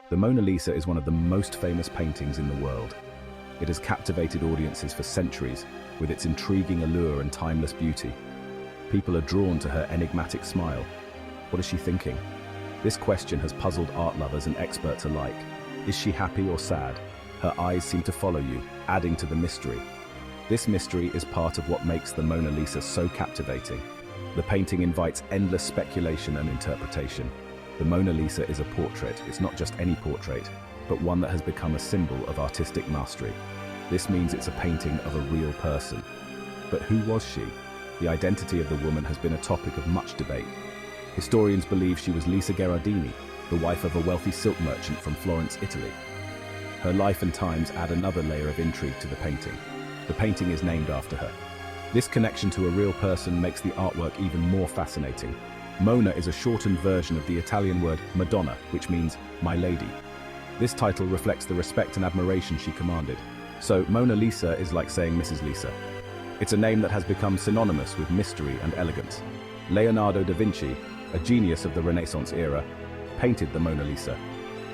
The Mona Lisa is one of the most famous paintings in the world. It has captivated audiences for centuries with its intriguing allure and timeless beauty. People are drawn to her enigmatic smile. What is she thinking? This question has puzzled art lovers and experts alike. Is she happy or sad? Her eyes seem to follow you, adding to the mystery. This mystery is part of what makes the Mona Lisa so captivating. The painting invites endless speculation and interpretation. The Mona Lisa is a portrait. It's not just any portrait, but one that has become a symbol of artistic mastery. This means it's a painting of a real person. But who was she? The identity of the woman has been a topic of much debate. Historians believe she was Lisa Gherardini, the wife of a wealthy silk merchant from Florence, Italy. Her life and times add another layer of intrigue to the painting. The painting is named after her. This connection to a real person makes the artwork even more fascinating. Mona is a shortened version of the Italian word Madonna, which means my lady. This title reflects the respect and admiration she commanded. So Mona Lisa is like saying Mrs. Lisa. It's a name that has become synonymous with mystery and elegance. Leonardo da Vinci, a genius of the Renaissance era, painted the Mona Lisa.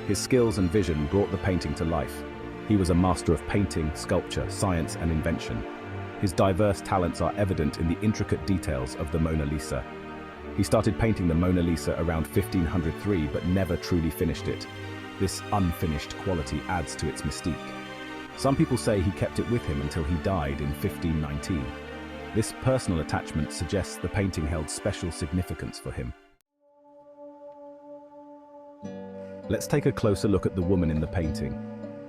His skills and vision brought the painting to life. He was a master of painting, sculpture, science, and invention. His diverse talents are evident in the intricate details of the Mona Lisa. He started painting the Mona Lisa around 1503 but never truly finished it. This unfinished quality adds to its mystique. Some people say he kept it with him until he died in 1519. This personal attachment suggests the painting held special significance for him. Let's take a closer look at the woman in the painting.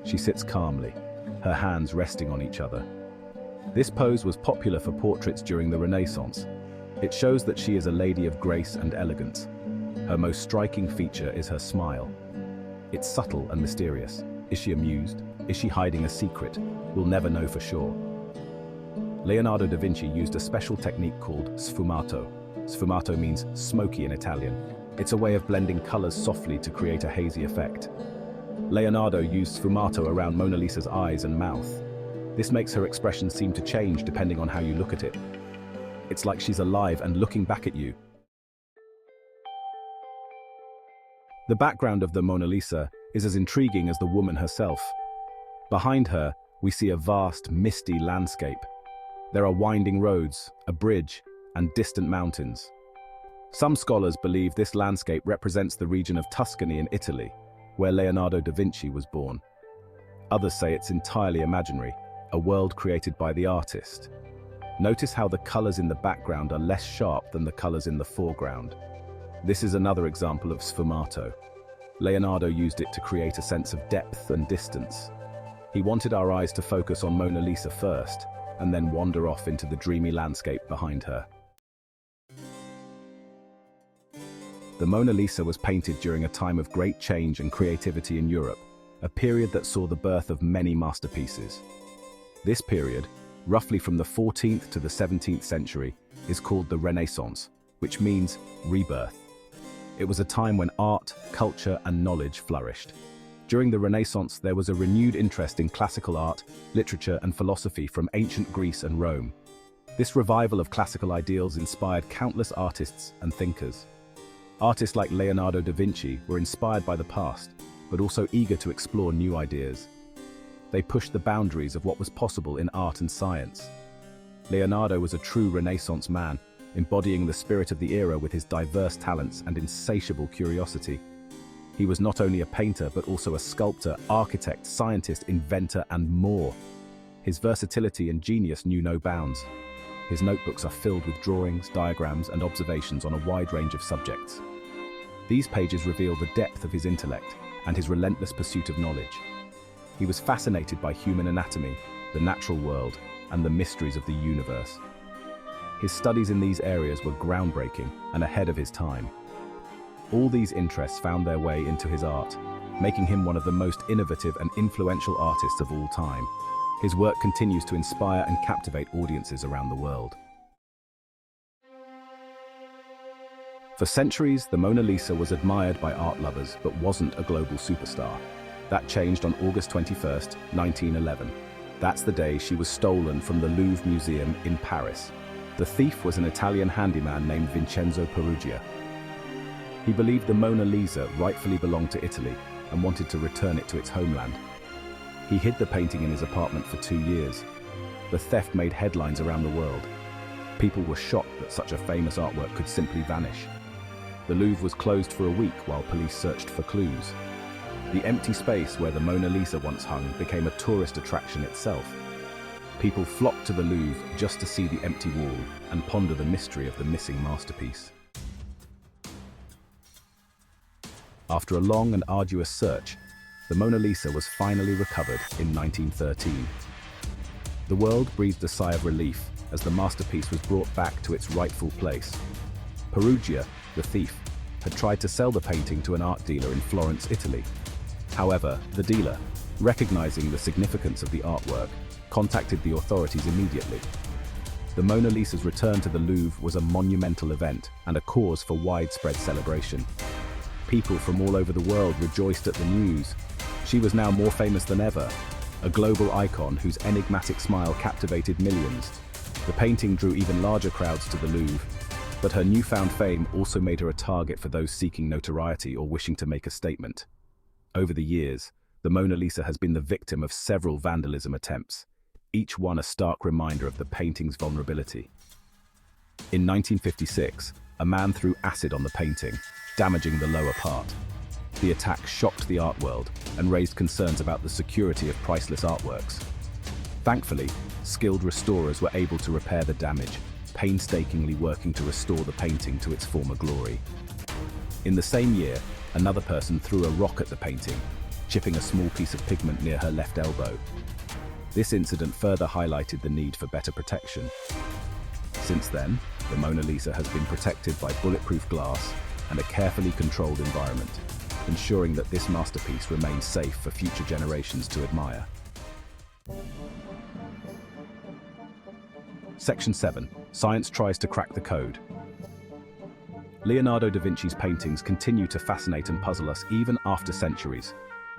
She sits calmly, her hands resting on each other. This pose was popular for portraits during the Renaissance. It shows that she is a lady of grace and elegance. Her most striking feature is her smile. It's subtle and mysterious. Is she amused? Is she hiding a secret? We'll never know for sure. Leonardo da Vinci used a special technique called sfumato. Sfumato means smoky in Italian. It's a way of blending colors softly to create a hazy effect. Leonardo used sfumato around Mona Lisa's eyes and mouth. This makes her expression seem to change depending on how you look at it. It's like she's alive and looking back at you. The background of the Mona Lisa is as intriguing as the woman herself. Behind her, we see a vast, misty landscape. There are winding roads, a bridge, and distant mountains. Some scholars believe this landscape represents the region of Tuscany in Italy, where Leonardo da Vinci was born. Others say it's entirely imaginary, a world created by the artist. Notice how the colors in the background are less sharp than the colors in the foreground. This is another example of sfumato. Leonardo used it to create a sense of depth and distance. He wanted our eyes to focus on Mona Lisa first, and then wander off into the dreamy landscape behind her. The Mona Lisa was painted during a time of great change and creativity in Europe, a period that saw the birth of many masterpieces. This period, roughly from the 14th to the 17th century, is called the Renaissance, which means rebirth. It was a time when art, culture, and knowledge flourished. During the Renaissance, there was a renewed interest in classical art, literature, and philosophy from ancient Greece and Rome. This revival of classical ideals inspired countless artists and thinkers. Artists like Leonardo da Vinci were inspired by the past, but also eager to explore new ideas. They pushed the boundaries of what was possible in art and science. Leonardo was a true Renaissance man, embodying the spirit of the era with his diverse talents and insatiable curiosity. He was not only a painter, but also a sculptor, architect, scientist, inventor, and more. His versatility and genius knew no bounds. His notebooks are filled with drawings, diagrams, and observations on a wide range of subjects. These pages reveal the depth of his intellect and his relentless pursuit of knowledge. He was fascinated by human anatomy, the natural world, and the mysteries of the universe. His studies in these areas were groundbreaking and ahead of his time. All these interests found their way into his art, making him one of the most innovative and influential artists of all time. His work continues to inspire and captivate audiences around the world. For centuries, the Mona Lisa was admired by art lovers, but wasn't a global superstar. That changed on August 21st, 1911. That's the day she was stolen from the Louvre Museum in Paris. The thief was an Italian handyman named Vincenzo Perugia. He believed the Mona Lisa rightfully belonged to Italy, and wanted to return it to its homeland. He hid the painting in his apartment for 2 years. The theft made headlines around the world. People were shocked that such a famous artwork could simply vanish. The Louvre was closed for a week while police searched for clues. The empty space where the Mona Lisa once hung became a tourist attraction itself. People flocked to the Louvre just to see the empty wall and ponder the mystery of the missing masterpiece. After a long and arduous search, the Mona Lisa was finally recovered in 1913. The world breathed a sigh of relief as the masterpiece was brought back to its rightful place. Perugia, the thief, had tried to sell the painting to an art dealer in Florence, Italy. However, the dealer, recognizing the significance of the artwork, contacted the authorities immediately. The Mona Lisa's return to the Louvre was a monumental event and a cause for widespread celebration. People from all over the world rejoiced at the news. She was now more famous than ever, a global icon whose enigmatic smile captivated millions. The painting drew even larger crowds to the Louvre, but her newfound fame also made her a target for those seeking notoriety or wishing to make a statement. Over the years, the Mona Lisa has been the victim of several vandalism attempts, each one a stark reminder of the painting's vulnerability. In 1956, a man threw acid on the painting, damaging the lower part. The attack shocked the art world and raised concerns about the security of priceless artworks. Thankfully, skilled restorers were able to repair the damage, painstakingly working to restore the painting to its former glory. In the same year, another person threw a rock at the painting, chipping a small piece of pigment near her left elbow. This incident further highlighted the need for better protection. Since then, the Mona Lisa has been protected by bulletproof glass and a carefully controlled environment, ensuring that this masterpiece remains safe for future generations to admire. Section 7. Science tries to crack the code. Leonardo da Vinci's paintings continue to fascinate and puzzle us even after centuries.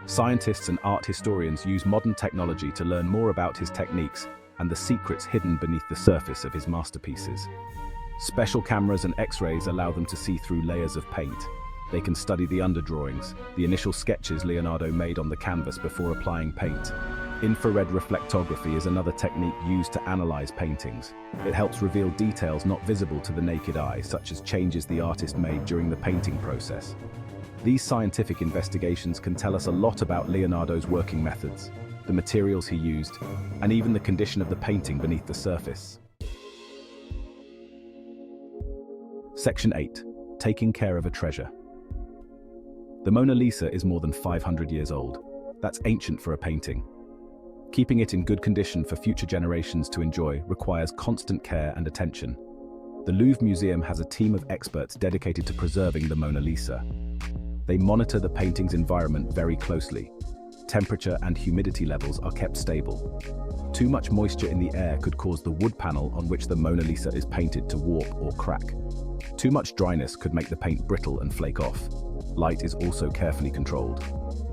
Scientists and art historians use modern technology to learn more about his techniques and the secrets hidden beneath the surface of his masterpieces. Special cameras and X-rays allow them to see through layers of paint. They can study the underdrawings, the initial sketches Leonardo made on the canvas before applying paint. Infrared reflectography is another technique used to analyze paintings. It helps reveal details not visible to the naked eye, such as changes the artist made during the painting process. These scientific investigations can tell us a lot about Leonardo's working methods, the materials he used, and even the condition of the painting beneath the surface. Section 8. Taking care of a treasure. The Mona Lisa is more than 500 years old. That's ancient for a painting. Keeping it in good condition for future generations to enjoy requires constant care and attention. The Louvre Museum has a team of experts dedicated to preserving the Mona Lisa. They monitor the painting's environment very closely. Temperature and humidity levels are kept stable. Too much moisture in the air could cause the wood panel on which the Mona Lisa is painted to warp or crack. Too much dryness could make the paint brittle and flake off. Light is also carefully controlled.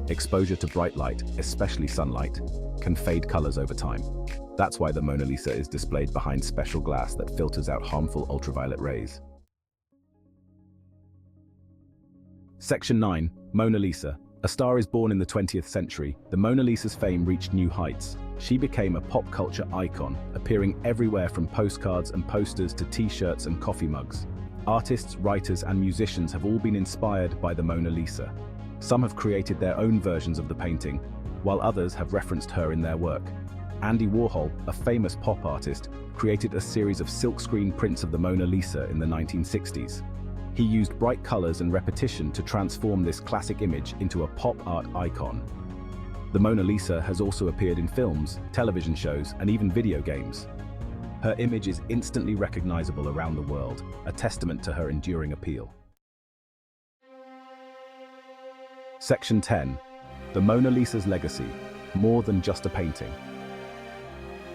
Exposure to bright light, especially sunlight, can fade colors over time. That's why the Mona Lisa is displayed behind special glass that filters out harmful ultraviolet rays. Section 9. Mona Lisa. A star is born in the 20th century. The Mona Lisa's fame reached new heights. She became a pop culture icon, appearing everywhere from postcards and posters to t-shirts and coffee mugs. Artists, writers, and musicians have all been inspired by the Mona Lisa. Some have created their own versions of the painting, while others have referenced her in their work. Andy Warhol, a famous pop artist, created a series of silkscreen prints of the Mona Lisa in the 1960s. He used bright colors and repetition to transform this classic image into a pop art icon. The Mona Lisa has also appeared in films, television shows, and even video games. Her image is instantly recognizable around the world, a testament to her enduring appeal. Section 10. The Mona Lisa's legacy, more than just a painting.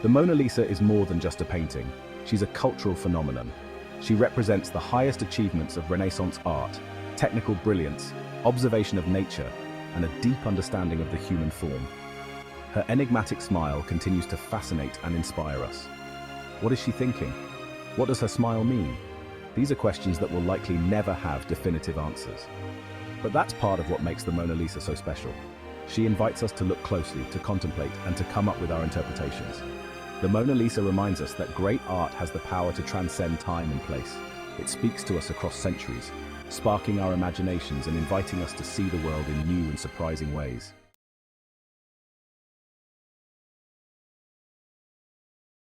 The Mona Lisa is more than just a painting. She's a cultural phenomenon. She represents the highest achievements of Renaissance art, technical brilliance, observation of nature, and a deep understanding of the human form. Her enigmatic smile continues to fascinate and inspire us. What is she thinking? What does her smile mean? These are questions that will likely never have definitive answers. But that's part of what makes the Mona Lisa so special. She invites us to look closely, to contemplate, and to come up with our interpretations. The Mona Lisa reminds us that great art has the power to transcend time and place. It speaks to us across centuries, sparking our imaginations and inviting us to see the world in new and surprising ways.